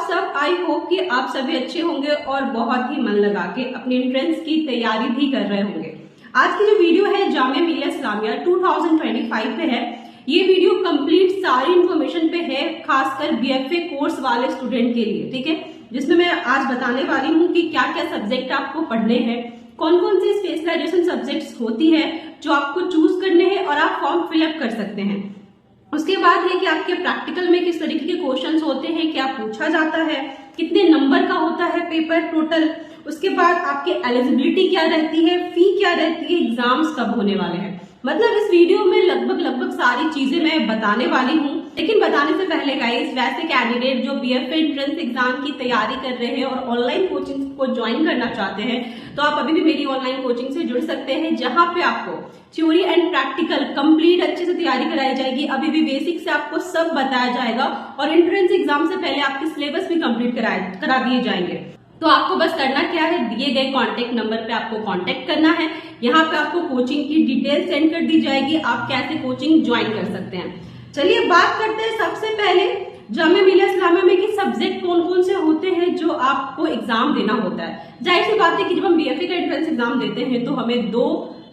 सब, I hope कि आप सभी अच्छे होंगे और बहुत ही मन लगा के अपनी एंट्रेंस की तैयारी भी कर रहे होंगे। आज की जो वीडियो है जामिया मिलिया इस्लामिया 2025 पे है। ये वीडियो कंप्लीट सारी इंफॉर्मेशन पे है, खासकर बीएफए कोर्स वाले स्टूडेंट के लिए, ठीक है, जिसमें मैं आज बताने वाली हूँ कि क्या क्या सब्जेक्ट आपको पढ़ने हैं, कौन कौन सी स्पेशलाइजेशन सब्जेक्ट्स होती है जो आपको चूज करने हैं और आप फॉर्म फिलअप कर सकते हैं। उसके बाद है कि आपके प्रैक्टिकल में किस तरीके के क्वेश्चंस होते हैं, क्या पूछा जाता है, कितने नंबर का होता है पेपर टोटल। उसके बाद आपकी एलिजिबिलिटी क्या रहती है, फी क्या रहती है, एग्जाम्स कब होने वाले हैं। मतलब इस वीडियो में लगभग सारी चीजें मैं बताने वाली हूँ। लेकिन बताने से पहले गाइस, वैसे कैंडिडेट जो बीएफए एंट्रेंस एग्जाम की तैयारी कर रहे हैं और ऑनलाइन कोचिंग को ज्वाइन करना चाहते हैं, तो आप अभी भी मेरी ऑनलाइन कोचिंग से जुड़ सकते हैं, जहां पे आपको थ्योरी एंड प्रैक्टिकल कंप्लीट अच्छे से तैयारी कराई जाएगी। अभी भी बेसिक से आपको सब बताया जाएगा और एंट्रेंस एग्जाम से पहले आपके सिलेबस भी कंप्लीट करा दिए जाएंगे। तो आपको बस करना क्या है, दिए गए कांटेक्ट नंबर पे आपको कांटेक्ट करना है। यहाँ पे आपको कोचिंग की डिटेल सेंड कर दी जाएगी, आप कैसे कोचिंग ज्वाइन कर सकते हैं। चलिए बात करते हैं सबसे पहले जामिया मिलिया इस्लामिया में कि सब्जेक्ट कौन कौन से होते हैं जो आपको एग्जाम देना होता है। जाहिर सी बात है कि जब हम बीएफए का एंट्रेंस एग्जाम देते हैं तो हमें दो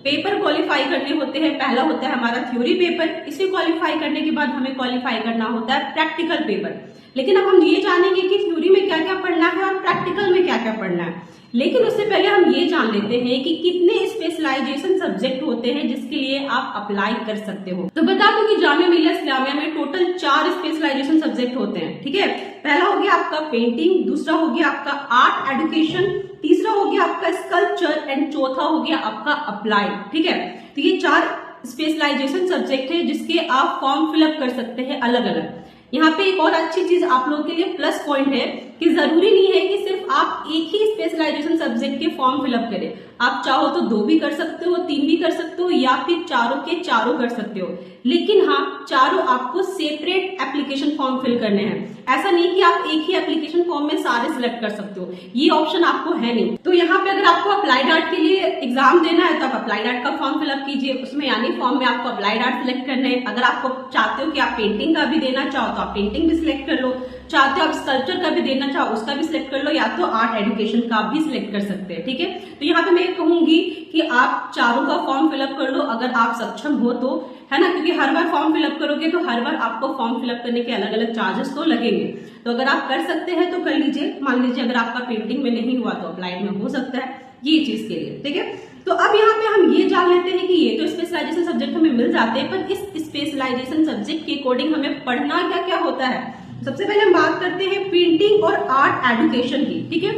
पेपर क्वालिफाई करने होते हैं। पहला होता है हमारा थ्योरी पेपर, इसे क्वालिफाई करने के बाद हमें क्वालिफाई करना होता है प्रैक्टिकल पेपर। लेकिन अब हम ये जानेंगे कि थ्योरी में क्या क्या पढ़ना है और प्रैक्टिकल में क्या क्या पढ़ना है। लेकिन उससे पहले हम ये जान लेते हैं कि कितने स्पेशलाइजेशन सब्जेक्ट होते हैं जिसके लिए आप अप्लाई कर सकते हो। तो बता दूं कि जामिया मिलिया इस्लामिया में टोटल 4 स्पेशलाइजेशन सब्जेक्ट होते हैं, ठीक है। पहला हो गया आपका पेंटिंग, दूसरा हो गया आपका आर्ट एडुकेशन, तीसरा हो गया आपका स्कल्पचर एंड चौथा हो गया आपका अप्लाइड, ठीक है। तो ये 4 स्पेशलाइजेशन सब्जेक्ट है जिसके आप फॉर्म फिलअप कर सकते हैं अलग अलग। यहाँ पे एक और अच्छी चीज आप लोगों के लिए प्लस पॉइंट है कि जरूरी नहीं है कि सिर्फ आप एक ही स्पेशलाइजेशन सब्जेक्ट के फॉर्म फिलअप करें। आप चाहो तो 2 भी कर सकते हो, 3 भी कर सकते हो, या फिर चारों के चारों कर सकते हो। लेकिन हाँ, चारों आपको सेपरेट एप्लीकेशन फॉर्म फिल करने हैं। ऐसा नहीं कि आप एक ही एप्लीकेशन फॉर्म में सारे सिलेक्ट कर सकते हो, ये ऑप्शन आपको है नहीं। तो यहाँ पे अगर आपको अप्लाइड आर्ट के लिए एग्जाम देना है तो आप अप्लाइड आर्ट का फॉर्म फिलअप कीजिए, उसमें यानी फॉर्म में आपको अप्लाइड आर्ट सिलेक्ट करना है। अगर आपको चाहते हो कि आप पेंटिंग का भी देना चाहो तो आप पेंटिंग भी सिलेक्ट कर लो, चाहते हो आप स्कल्पचर का भी देना चाहो उसका भी सिलेक्ट कर लो, या तो आर्ट एजुकेशन का भी सिलेक्ट कर सकते हैं, ठीक है। तो यहाँ पे मैं कहूंगी कि आप चारों का फॉर्म फिलअप कर लो अगर आप सक्षम हो तो, है ना, क्योंकि हर बार फॉर्म फिलअप करोगे तो हर बार आपको फॉर्म फिलअप करने के अलग अलग चार्जेस तो लगेंगे। तो अगर आप कर सकते हैं तो कर लीजिए। मान लीजिए अगर आपका पेंटिंग में नहीं हुआ तो अप्लाइड में हो सकता है, ये चीज के लिए, ठीक है। तो अब यहाँ पे हम ये जान लेते हैं कि ये तो स्पेशलाइजेशन सब्जेक्ट हमें मिल जाते हैं, पर इस स्पेशलाइजेशन सब्जेक्ट के अकॉर्डिंग हमें पढ़ना क्या क्या होता है। सबसे पहले हम बात करते हैं पेंटिंग और आर्ट एजुकेशन की, ठीक है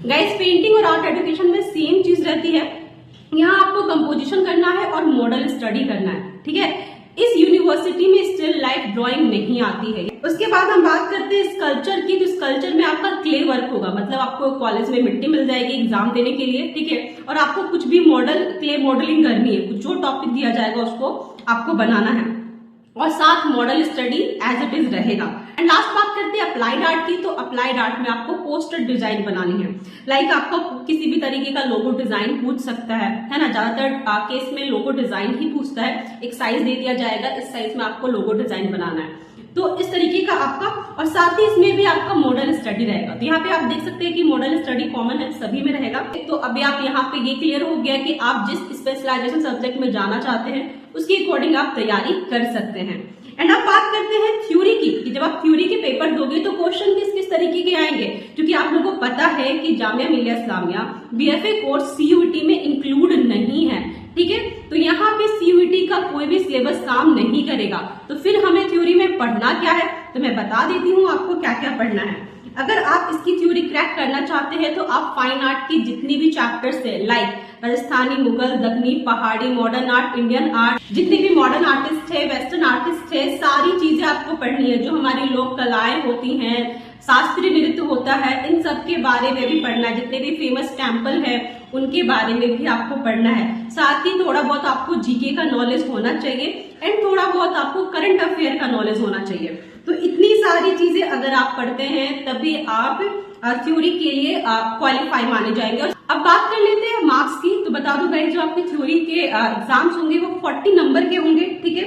गाइस। पेंटिंग और आर्ट एजुकेशन में सेम चीज रहती है, यहाँ आपको कंपोजिशन करना है और मॉडल स्टडी करना है, ठीक है। इस यूनिवर्सिटी में स्टिल लाइफ ड्राइंग नहीं आती है। उसके बाद हम बात करते हैं स्कल्पचर की। तो स्कल्पचर में आपका क्ले वर्क होगा, मतलब आपको कॉलेज में मिट्टी मिल जाएगी एग्जाम देने के लिए, ठीक है, और आपको कुछ भी मॉडल क्ले मॉडलिंग करनी है, कुछ जो टॉपिक दिया जाएगा उसको आपको बनाना है, और साथ model study as it is रहेगा। एंड लास्ट बात करते हैं अप्लाइड आर्ट की। तो अप्लाइड आर्ट में आपको पोस्टर डिजाइन बनानी है, लाइक आपका किसी भी तरीके का लोगो डिजाइन पूछ सकता है ना। ज्यादातर केस में लोगो डिजाइन ही पूछता है, एक साइज दे दिया जाएगा, इस साइज में आपको लोगो डिजाइन बनाना है, तो इस तरीके का आपका, और साथ ही इसमें भी आपका मॉडल स्टडी रहेगा। तो यहाँ पे आप देख सकते हैं कि मॉडल स्टडी कॉमन है, सभी में रहेगा। तो अभी आप यहाँ पे ये क्लियर हो गया कि आप जिस स्पेशलाइजेशन सब्जेक्ट में जाना चाहते हैं उसके अकॉर्डिंग आप तैयारी कर सकते हैं। एंड अब बात करते हैं थ्योरी की, कि जब आप थ्योरी के पेपर दोगे तो क्वेश्चन किस तरीके के आएंगे, क्योंकि आप लोगों को पता है कि Jamia Millia Islamia BFA course CUET में इंक्लूड नहीं है, ठीक है। तो यहाँ पे सीयूईटी का कोई भी सिलेबस काम नहीं करेगा। तो फिर हमें थ्योरी में पढ़ना क्या है, तो मैं बता देती हूँ आपको क्या क्या पढ़ना है। अगर आप इसकी थ्योरी क्रैक करना चाहते हैं तो आप फाइन आर्ट की जितनी भी चैप्टर्स है, लाइक राजस्थानी, मुगल, दक्षिणी, पहाड़ी, मॉडर्न आर्ट, इंडियन आर्ट, जितने भी मॉडर्न आर्टिस्ट है, वेस्टर्न आर्टिस्ट है, सारी चीजें आपको पढ़नी है। जो हमारी लोक कलाएं होती हैं, शास्त्रीय नृत्य होता है, इन सब के बारे में भी पढ़ना है। जितने भी फेमस टेम्पल है उनके बारे में भी आपको पढ़ना है। साथ ही थोड़ा बहुत आपको जीके का नॉलेज होना चाहिए एंड थोड़ा बहुत आपको करंट अफेयर का नॉलेज होना चाहिए। तो इतनी सारी चीजें अगर आप पढ़ते हैं तभी आप थ्योरी के लिए क्वालिफाई माने जाएंगे। अब बात कर लेते हैं मार्क्स की। तो बता दो गाइस, जो आपके थ्योरी के एग्जाम्स होंगे वो 40 नंबर के होंगे, ठीक है,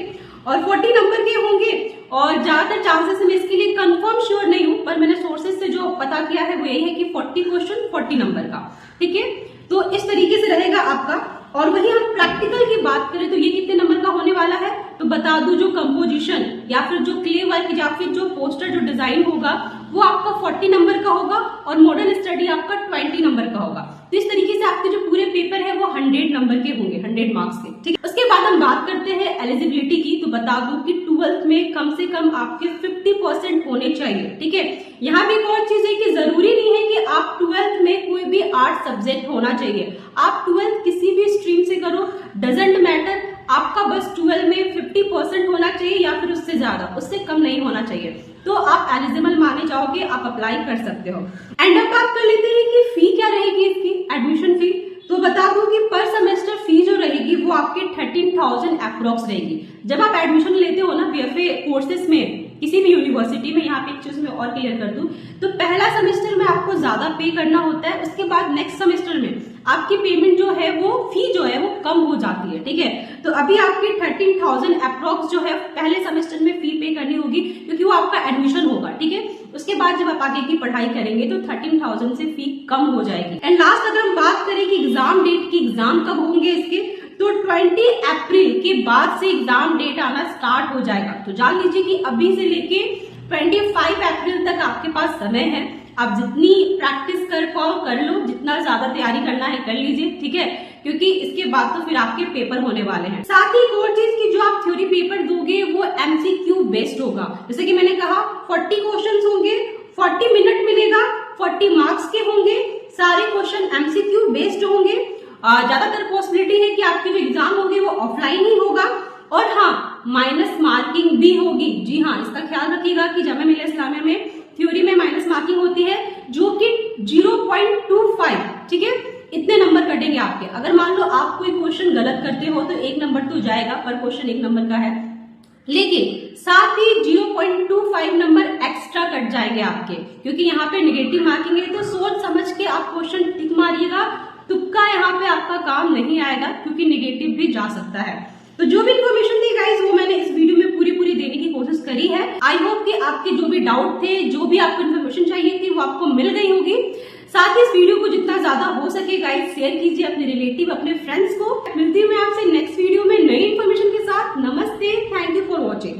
और 40 नंबर के होंगे। और ज्यादातर चांसेस मैं इसके लिए कंफर्म श्योर नहीं हूं, पर मैंने सोर्सेज से जो पता किया है वो यही है कि 40 क्वेश्चन 40 नंबर का, ठीक है। तो इस तरीके से रहेगा आपका। और वही हम प्रैक्टिकल की बात करें तो ये कितने नंबर का होने वाला है, तो बता दूं जो कंपोजिशन या फिर जो क्ले वर्क या फिर जो पोस्टर जो डिजाइन होगा वो आपका 40 नंबर का होगा और मॉडल स्टडी आपका 20 नंबर का होगा। तो इस तरीके से आपके जो पूरे पेपर है वो 100 नंबर के होंगे, 100 मार्क्स के, ठीक है। उसके बाद हम बात करते हैं एलिजिबिलिटी की। तो बता दूं कि 12th में कम से कम आपके 50% होने चाहिए, ठीक है। यहाँ भी एक और चीज है कि जरूरी नहीं है कि आप 12th में कोई भी आर्ट सब्जेक्ट होना चाहिए। आप 12th किसी भी स्ट्रीम से करो, डजेंट मैटर, आपका बस 12 में 50% होना चाहिए या फिर उससे ज्यादा, उससे कम नहीं होना चाहिए, तो आप एलिजिबल माने जाओगे, आप अप्लाई कर सकते हो। एंड अब बात कर लेते हैं कि फी क्या रहेगी इसकी, एडमिशन फी। तो बता दूं कि पर सेमेस्टर फी जो रहेगी वो आपके 13,000 अप्रोक्स रहेगी। जब आप एडमिशन लेते हो ना बीएफए कोर्सेज में किसी भी यूनिवर्सिटी में, यहाँ पे एक चीज मैं और क्लियर कर दूं, तो पहला सेमेस्टर में आपको ज्यादा पे करना होता है, उसके बाद नेक्स्ट सेमेस्टर में आपकी पेमेंट जो है वो फी जो है वो कम हो जाती है, ठीक है। तो अभी आपकी 13,000 अप्रोक्स जो है पहले सेमेस्टर में फी पे करनी होगी क्योंकि वो आपका एडमिशन होगा, ठीक है। उसके बाद जब आप आगे की पढ़ाई करेंगे तो 13,000 से फी कम हो जाएगी। एंड लास्ट अगर हम बात करें कि एग्जाम डेट की, एग्जाम कब होंगे इसके, तो 20 अप्रैल के बाद से एग्जाम डेट आना स्टार्ट हो जाएगा। तो जान लीजिए कि अभी से लेके 25 अप्रैल तक आपके पास समय है। आप जितनी प्रैक्टिस कर पाओ कर लो, जितना ज्यादा तैयारी करना है कर लीजिए, ठीक है, क्योंकि इसके बाद तो फिर आपके पेपर होने वाले हैं। साथ ही एक और चीज की जो आप थ्योरी पेपर दोगे वो एमसीक्यू बेस्ड होगा। जैसे कि मैंने कहा 40 क्वेश्चंस होंगे, 40 मिनट मिलेगा, 40 मार्क्स के होंगे, सारे क्वेश्चन एमसीक्यू बेस्ड होंगे। ज्यादातर पॉसिबिलिटी है कि आपके जो एग्जाम होंगे वो ऑफलाइन ही होगा। और हाँ, माइनस मार्किंग भी होगी। जी हाँ, इसका ख्याल रखिएगा कि जामिया मिल्लिया इस्लामिया में थ्योरी में माइनस मार्किंग होती है जो कि 0.25, ठीक है, इतने नंबर कटेंगे आपके। अगर मान लो आप कोई क्वेश्चन गलत करते हो तो 1 नंबर तो जाएगा, पर क्वेश्चन 1 नंबर का है, लेकिन साथ ही 0.25 नंबर एक्स्ट्रा कट जाएंगे आपके, क्योंकि यहाँ पे नेगेटिव मार्किंग है। तो सोच समझ के आप क्वेश्चन टिक मारिएगा, तुक्का यहाँ पे आपका काम नहीं आएगा क्योंकि नेगेटिव भी जा सकता है। तो जो भी इन्फॉर्मेशन थी गाइस वो मैंने इस वीडियो में पूरी देने की कोशिश करी है। आई होप कि आपके जो भी डाउट थे, जो भी आपको इन्फॉर्मेशन चाहिए थी वो आपको मिल गई होगी। साथ ही इस वीडियो को जितना ज्यादा हो सके गाइस शेयर कीजिए अपने रिलेटिव, अपने फ्रेंड्स को। मिलती हूँ मैं आपसे नेक्स्ट वीडियो में नई इन्फॉर्मेशन के साथ। नमस्ते, थैंक यू फॉर वॉचिंग।